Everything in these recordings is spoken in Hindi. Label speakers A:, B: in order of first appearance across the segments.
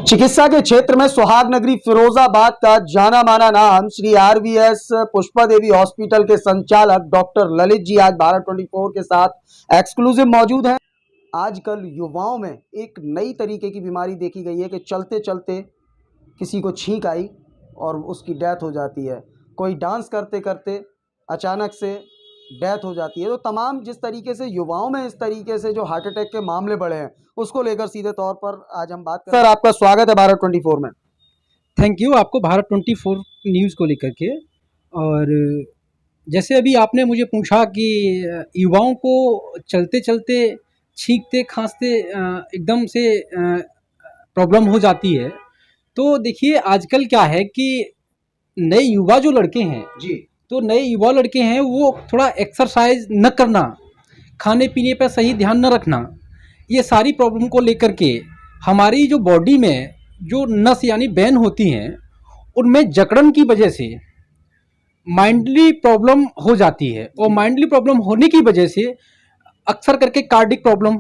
A: चिकित्सा के क्षेत्र में सुहाग नगरी फिरोजाबाद का जाना माना नाम श्री आरवीएस पुष्पा देवी हॉस्पिटल के संचालक डॉक्टर ललित जी आज भारत 24 के साथ एक्सक्लूसिव मौजूद हैं। आजकल युवाओं में एक नई तरीके की बीमारी देखी गई है कि चलते चलते किसी को छींक आई और उसकी डेथ हो जाती है, कोई डांस करते करते अचानक से डेथ हो जाती है। तो तमाम जिस तरीके से युवाओं में इस तरीके से जो हार्ट अटैक के मामले बढ़े हैं उसको लेकर सीधे तौर पर आज हम बात करें। सर, आपका स्वागत है भारत 24 में।
B: थैंक यू आपको भारत 24 न्यूज़ को लेकर के। और जैसे अभी आपने मुझे पूछा कि युवाओं को चलते चलते छींकते खांसते एकदम से प्रॉब्लम हो जाती है, तो देखिए आजकल क्या है कि नए युवा जो लड़के हैं
A: जी,
B: तो नए युवा लड़के हैं वो थोड़ा एक्सरसाइज न करना, खाने पीने पर सही ध्यान न रखना, ये सारी प्रॉब्लम को लेकर के हमारी जो बॉडी में जो नस यानी वेन होती हैं उनमें जकड़न की वजह से माइंडली प्रॉब्लम हो जाती है। और माइंडली प्रॉब्लम होने की वजह से अक्सर करके कार्डिक प्रॉब्लम,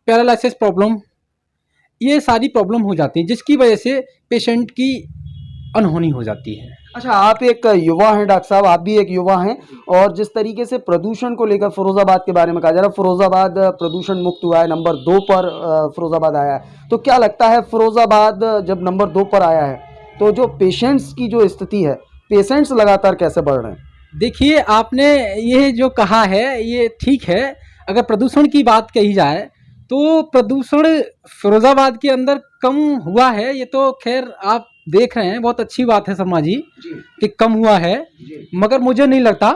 B: पैरालिसिस प्रॉब्लम, ये सारी प्रॉब्लम हो जाती है, जिसकी वजह से पेशेंट की अनहोनी हो जाती है।
A: अच्छा, आप एक युवा हैं डॉक्टर साहब, आप भी एक युवा हैं और जिस तरीके से प्रदूषण को लेकर फिरोजाबाद के बारे में कहा जा रहा है, फिरोजाबाद प्रदूषण मुक्त हुआ है, नंबर 2 पर फिरोजाबाद आया है, तो क्या लगता है फिरोजाबाद जब नंबर 2 पर आया है तो जो पेशेंट्स की जो स्थिति है, पेशेंट्स लगातार कैसे बढ़ रहे हैं?
B: देखिए आपने ये जो कहा है ये ठीक है। अगर प्रदूषण की बात कही जाए तो प्रदूषण फिरोजाबाद के अंदर कम हुआ है, ये तो खैर आप देख रहे हैं, बहुत अच्छी बात है शर्मा जी कि कम हुआ है। मगर मुझे नहीं लगता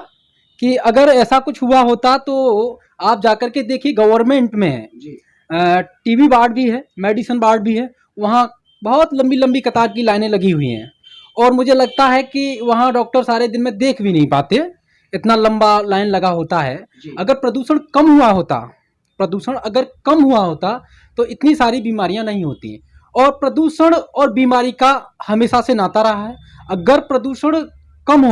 B: कि अगर ऐसा कुछ हुआ होता तो आप जाकर के देखिए गवर्नमेंट में है, टीबी वार्ड भी है, मेडिसिन वार्ड भी है, वहाँ बहुत लंबी लंबी कतार की लाइनें लगी हुई हैं और मुझे लगता है कि वहाँ डॉक्टर सारे दिन में देख भी नहीं पाते, इतना लंबा लाइन लगा होता है। अगर प्रदूषण कम हुआ होता, प्रदूषण अगर कम हुआ होता तो इतनी सारी बीमारियां नहीं होती। और प्रदूषण और बीमारी का हमेशा से नाता रहा है। अगर प्रदूषण कम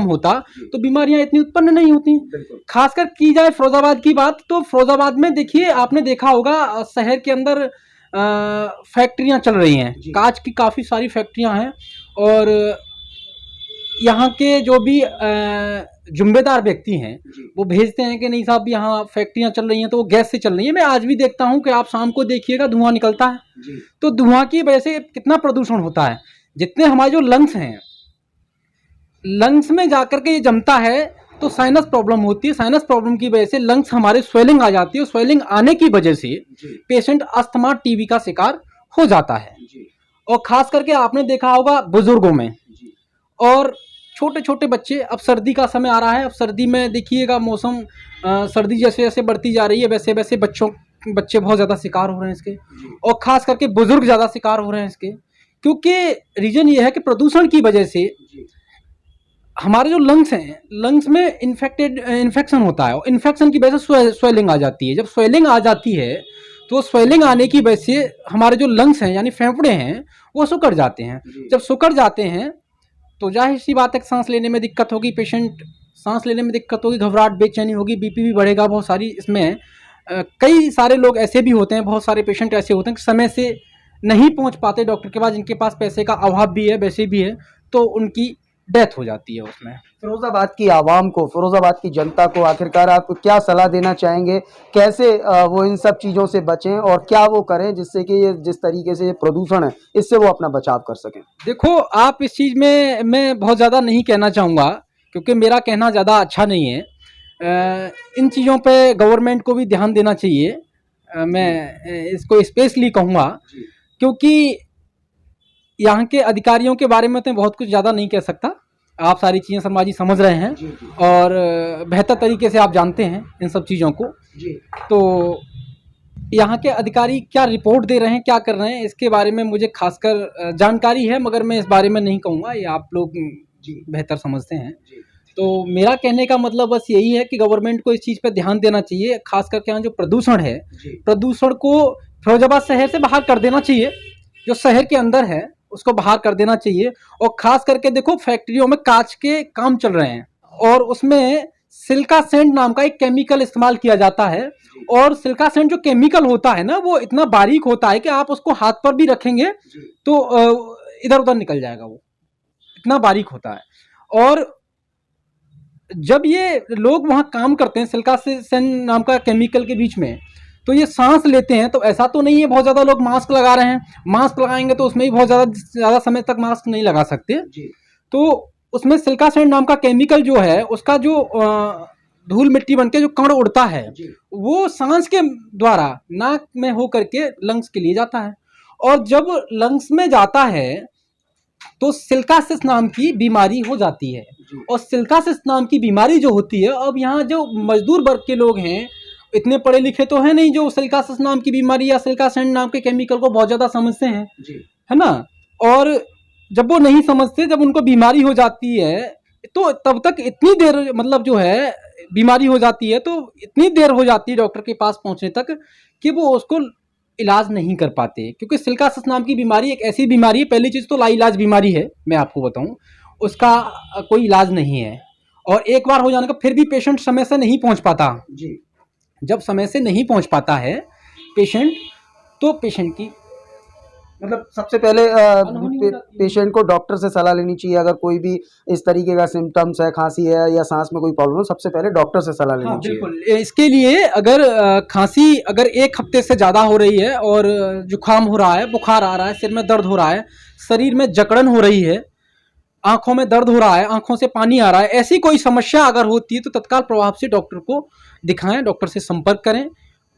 B: होता तो बीमारियां इतनी उत्पन्न नहीं होती। खासकर की जाए फिरोजाबाद की बात तो फिरोजाबाद में देखिए आपने देखा होगा शहर के अंदर फैक्ट्रियां चल रही हैं, कांच की काफ़ी सारी फैक्ट्रियां हैं और यहाँ के जो भी जिम्मेदार व्यक्ति हैं वो भेजते हैं कि नहीं साहब यहाँ फैक्ट्रियाँ चल रही हैं तो वो गैस से चल रही है। मैं आज भी देखता हूँ कि आप शाम को देखिएगा धुआं निकलता है, तो धुआं की वजह से कितना प्रदूषण होता है। जितने हमारे जो लंग्स हैं, लंग्स में जाकर के ये जमता है तो साइनस प्रॉब्लम होती है। साइनस प्रॉब्लम की वजह से लंग्स हमारे स्वेलिंग आ जाती है, स्वेलिंग आने की वजह से पेशेंट अस्थमा टीबी का शिकार हो जाता है। और खास करके आपने देखा होगा बुजुर्गों में और छोटे छोटे बच्चे। अब सर्दी का समय आ रहा है, अब सर्दी में देखिएगा मौसम सर्दी जैसे जैसे बढ़ती जा रही है वैसे वैसे बच्चे बहुत ज़्यादा शिकार हो रहे हैं इसके, और ख़ास करके बुजुर्ग ज़्यादा शिकार हो रहे हैं इसके। क्योंकि रीज़न ये है कि प्रदूषण की वजह से हमारे जो लंग्स हैं, लंग्स में इन्फेक्शन होता है और इन्फेक्शन की वजह से स्वेलिंग आ जाती है। जब स्वेलिंग आ जाती है तो स्वेलिंग आने की वजह से हमारे जो लंग्स हैं यानी फेफड़े हैं वो सिकुड़ जाते हैं। जब सिकुड़ जाते हैं तो जाहिर सी बात है सांस लेने में दिक्कत होगी, पेशेंट सांस लेने में दिक्कत होगी, घबराहट बेचैनी होगी, बीपी भी बढ़ेगा। बहुत सारी इसमें कई सारे लोग ऐसे भी होते हैं, बहुत सारे पेशेंट ऐसे होते हैं कि समय से नहीं पहुंच पाते डॉक्टर के पास, जिनके पास पैसे का अभाव भी है, वैसे भी है, तो उनकी डेथ हो जाती है उसमें।
A: फिरोजाबाद की आवाम को, फिरोजाबाद की जनता को आखिरकार आप क्या सलाह देना चाहेंगे? कैसे वो इन सब चीज़ों से बचें और क्या वो करें जिससे कि ये जिस तरीके से ये प्रदूषण है इससे वो अपना बचाव कर सकें?
B: देखो आप इस चीज़ में मैं बहुत ज़्यादा नहीं कहना चाहूँगा क्योंकि मेरा कहना ज़्यादा अच्छा नहीं है। इन चीज़ों पे गवर्नमेंट को भी ध्यान देना चाहिए, मैं इसको स्पेशली कहूँगा, क्योंकि यहाँ के अधिकारियों के बारे में तो बहुत कुछ ज़्यादा नहीं कह सकता। आप सारी चीज़ें शर्मा जी समझ रहे हैं और बेहतर तरीके से आप जानते हैं इन सब चीज़ों को। तो यहाँ के अधिकारी क्या रिपोर्ट दे रहे हैं, क्या कर रहे हैं, इसके बारे में मुझे खासकर जानकारी है, मगर मैं इस बारे में नहीं कहूँगा, ये आप लोग बेहतर समझते हैं। तो मेरा कहने का मतलब बस यही है कि गवर्नमेंट को इस चीज़ पे ध्यान देना चाहिए। खास करके यहाँ जो प्रदूषण है, प्रदूषण को फिरोजाबाद शहर से बाहर कर देना चाहिए, जो शहर के अंदर है उसको बाहर कर देना चाहिए। और ख़ास करके देखो फैक्ट्रियों में कांच के काम चल रहे हैं और उसमें सिल्का सेंट नाम का एक केमिकल इस्तेमाल किया जाता है। और सिल्का सेंट जो केमिकल होता है ना, वो इतना बारीक होता है कि आप उसको हाथ पर भी रखेंगे तो इधर उधर निकल जाएगा, वो इतना बारीक होता है। और जब ये लोग वहाँ काम करते हैं सिल्का सेंट नाम का केमिकल के बीच में, तो ये सांस लेते हैं, तो ऐसा तो नहीं है बहुत ज़्यादा लोग मास्क लगा रहे हैं, मास्क लगाएंगे तो उसमें भी बहुत ज़्यादा समय तक मास्क नहीं लगा सकते। तो उसमें सिल्का सेंट नाम का केमिकल जो है, उसका जो धूल मिट्टी बनके जो कण उड़ता है, वो सांस के द्वारा नाक में हो करके लंग्स के लिए जाता है। और जब लंग्स में जाता है तो सिल्कासिस नाम की बीमारी हो जाती है। और सिल्कासिस नाम की बीमारी जो होती है, अब यहाँ जो मजदूर वर्ग के लोग हैं, इतने पढ़े लिखे तो है नहीं जो सिल्कासिस नाम की बीमारी या सिल्का सेंट नाम के केमिकल को बहुत ज़्यादा समझते हैं, है ना। और जब वो नहीं समझते, जब उनको बीमारी हो जाती है, तो तब तक इतनी देर, मतलब जो है बीमारी हो जाती है तो इतनी देर हो जाती है डॉक्टर के पास पहुंचने तक कि वो उसको इलाज नहीं कर पाते। क्योंकि सिल्कासिस नाम की बीमारी एक ऐसी बीमारी है, पहली चीज़ तो लाइलाज बीमारी है, मैं आपको बताऊं, उसका कोई इलाज नहीं है। और एक बार हो जाने का फिर भी पेशेंट समय से नहीं पहुंच पाता। जब समय से नहीं पहुंच पाता है पेशेंट, तो पेशेंट की
A: मतलब सबसे पहले पेशेंट को डॉक्टर से सलाह लेनी चाहिए। अगर कोई भी इस तरीके का सिम्टम्स है, खांसी है या सांस में कोई प्रॉब्लम है, सबसे पहले डॉक्टर से सलाह लेनी चाहिए।
B: बिल्कुल। इसके लिए अगर खांसी अगर 1 हफ्ते से ज़्यादा हो रही है और जुकाम हो रहा है, बुखार आ रहा है, सिर में दर्द हो रहा है, शरीर में जकड़न हो रही है, आंखों में दर्द हो रहा है, आंखों से पानी आ रहा है, ऐसी कोई समस्या अगर होती है तो तत्काल प्रभाव से डॉक्टर को दिखाएं, डॉक्टर से संपर्क करें।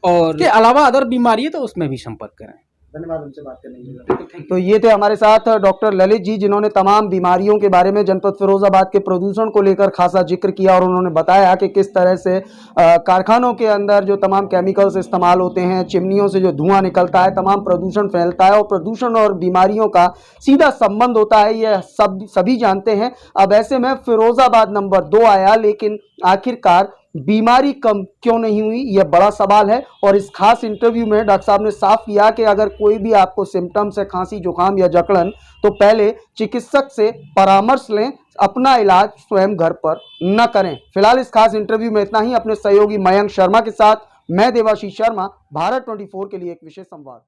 B: और इसके अलावा अदर बीमारी है तो उसमें भी संपर्क करें।
A: धन्यवाद हमसे बात करने के लिए। तो ये थे हमारे साथ डॉक्टर ललित जी, जिन्होंने तमाम बीमारियों के बारे में जनपद फिरोजाबाद के प्रदूषण को लेकर खासा जिक्र किया और उन्होंने बताया कि किस तरह से कारखानों के अंदर जो तमाम केमिकल्स इस्तेमाल होते हैं, चिमनियों से जो धुआं निकलता है, तमाम प्रदूषण फैलता है और प्रदूषण और बीमारियों का सीधा संबंध होता है, यह सभी जानते हैं। अब ऐसे में फिरोजाबाद नंबर 2 आया, लेकिन आखिरकार बीमारी कम क्यों नहीं हुई, यह बड़ा सवाल है। और इस खास इंटरव्यू में डॉक्टर साहब ने साफ किया कि अगर कोई भी आपको सिम्टम्स है, खांसी, जुकाम या जकड़न, तो पहले चिकित्सक से परामर्श लें, अपना इलाज स्वयं घर पर न करें। फिलहाल इस खास इंटरव्यू में इतना ही। अपने सहयोगी मयंक शर्मा के साथ मैं देवाशीष शर्मा, भारत 24 के लिए एक विशेष संवाद।